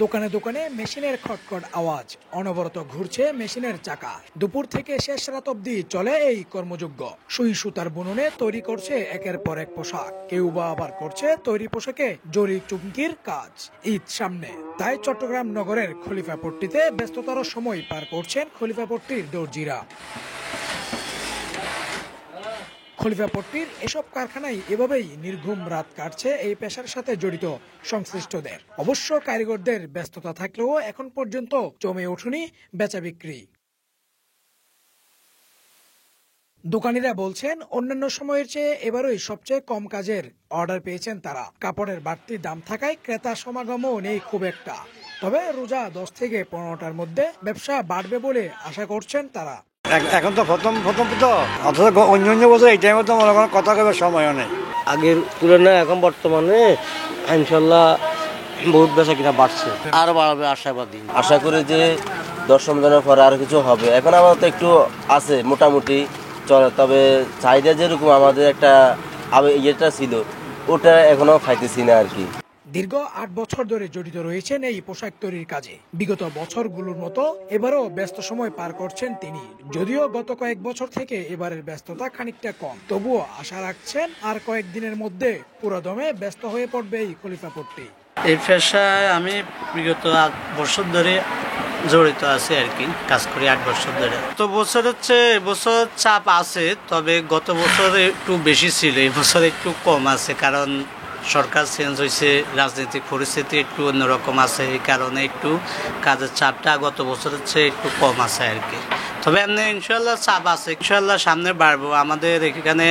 দোকানে দোকানে মেশিনের খটখট আওয়াজ, অনবরত ঘুরছে মেশিনের চাকা। দুপুর থেকে শেষ রাত অবধি চলে এই কর্মযজ্ঞ। সুই সুতার বুননে তৈরি করছে একের পর এক পোশাক, কেউ বা আবার করছে তৈরি পোশাকে জরি চুমকির কাজ। ঈদ সামনে, তাই চট্টগ্রাম নগরের খলিফাপট্টিতে ব্যস্ততর সময় পার করছেন খলিফাপট্টির দর্জিরা। খলিফাপট্টির এসব কারখানায় এভাবেই নির্ঘুম রাত কাটছে এই পেশার সাথে জড়িত সংশ্লিষ্টদের। অবশ্য কারিগরদের ব্যস্ততা থাকলেও এখন পর্যন্ত জমে ওঠেনি বেচা বিক্রি। দোকানিরা বলছেন, অন্যান্য সময়ের চেয়ে এবারই সবচেয়ে কম কাজের অর্ডার পেয়েছেন তারা। কাপড়ের বাড়তি দাম থাকায় ক্রেতা সমাগমও নেই খুব একটা। তবে রোজা 10 থেকে 15টার মধ্যে ব্যবসা বাড়বে বলে আশা করছেন তারা। এখন তো প্রথম তো অথচ অন্য বছর এই টাইমে তো মনে করেন কথা কবার সময়ও নেই। আগের তুলনায় এখন বর্তমানে ইনশাল্লাহ বহুত বেচা কিনা বাড়ছে, আরো বাড়বে আশাবাদী। আশা করি যে 10 রমজানের পরে আরো কিছু হবে। এখন আমার তো একটু আছে, মোটামুটি চলে, তবে চাহিদা যেরকম আমাদের একটা ইয়েটা ছিল ওটা এখনো খাইতেছি না আর কি। দীর্ঘ 8 বছর ধরে জড়িত রয়েছেন এই পোশাক তৈরির কাজে। বিগত বছরগুলোর মতো এবারও ব্যস্ত সময় পার করছেন তিনি। যদিও গত কয়েক বছর থেকে এবারের ব্যস্ততা খানিকটা কম, তবুও আশা রাখছেন আর কয়েকদিনের মধ্যে পুরোদমে ব্যস্ত হয়ে পড়বে এই খলিফাপট্টি। এই পেশায় আমি বিগত 8 বছর ধরে জড়িত আছি আর কি, কাজ করি 8 বছর ধরে। তো বছর হচ্ছে এবছর চাপ আছে, তবে গত বছর একটু বেশি ছিল, এই বছর একটু কম আছে, কারণ সরকার চেঞ্জ হয়েছে, রাজনৈতিক পরিস্থিতি একটু অন্যরকম আছে, এই কারণে একটু কাজের চাপটা গত বছরের চেয়ে একটু কম আছে আর কি। তবে এমনি ইনশাল্লাহ চাপ আছে, ইনশাল্লাহ সামনে বাড়বো। আমাদের এখানে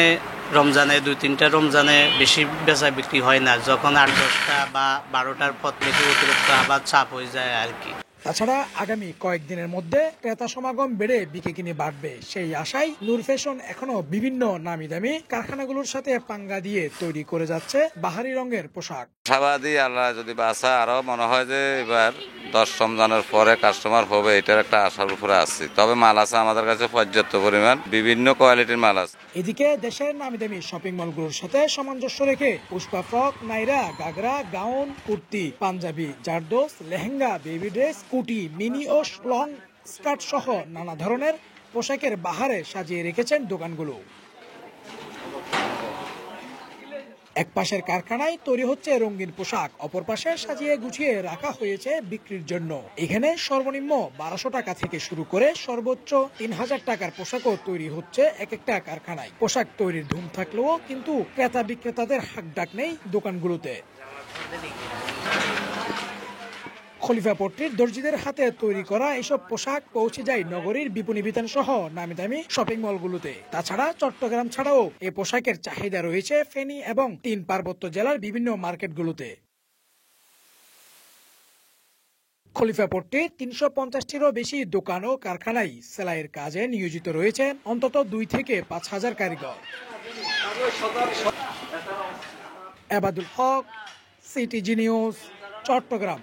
রমজানে 2-3টা রমজানে বেশি বেচা বিক্রি হয় না, যখন 8-10টা বা 12টার পর থেকে অতিরিক্ত আবার চাপ হয়ে যায় আর কি। তাছাড়া আগামী কয়েকদিনের মধ্যে ক্রেতা সমাগম বেড়ে বিক্রি বাড়বে সেই আশায় নূর ফ্যাশন এখনো বিভিন্ন নামি দামি কারখানাগুলোর সাথে পাঙ্গা দিয়ে তৈরি করে যাচ্ছে বাহারি রঙের পোশাক। আশাবাদী, আল্লাহ যদি বাঁচা, আরো মনে হয় যে এবার 10 রমজানের পরে কাস্টমার হবে, এটার একটা আশার উপরে আছি। তবে মাল আছে আমাদের কাছে পর্যাপ্ত পরিমাণ, বিভিন্ন কোয়ালিটির মাল আছে। এদিকে দেশের নামি দামি শপিং মলগুলোর সাথে সামঞ্জস্য রেখে পুষ্পা ফ্রক, নাইরা, গাগরা, গাউন, কুর্তি, পাঞ্জাবি, জারদোস, লেহেঙ্গা, বেবি ড্রেস, কুটি, মিনি ও লং স্কার্ট সহ নানা ধরনের পোশাকের বাহারে সাজিয়ে রেখেছেন দোকানগুলো। এক পাশের কারখানায় তৈরি হচ্ছে রঙিন পোশাক, অপর পাশে সাজিয়ে গুছিয়ে রাখা হয়েছে বিক্রির জন্য। এখানে সর্বনিম্ন 1200 টাকা থেকে শুরু করে সর্বোচ্চ 3000 টাকার পোশাকও তৈরি হচ্ছে এক একটা কারখানায়। পোশাক তৈরির ধুম থাকলেও কিন্তু ক্রেতা বিক্রেতাদের হাকডাক নেই দোকানগুলোতে। খলিফাপট্টির দর্জিদের হাতে তৈরি করা এসব পোশাক পৌঁছে যায় নগরীর বিপণী বিতান সহ নামি দামি শপিং মলগুলোতে। তাছাড়া চট্টগ্রাম ছাড়াও এ পোশাকের চাহিদা রয়েছে ফেনী এবং 3 পার্বত্য জেলার বিভিন্ন মার্কেটগুলোতে। খলিফাপট্টির 350টিরও বেশি দোকান ও কারখানায় সেলাইয়ের কাজে নিয়োজিত রয়েছেন অন্তত 2 থেকে 5000 কারিগর। এবাদুল হক, সিটিজি নিউজ, চট্টগ্রাম।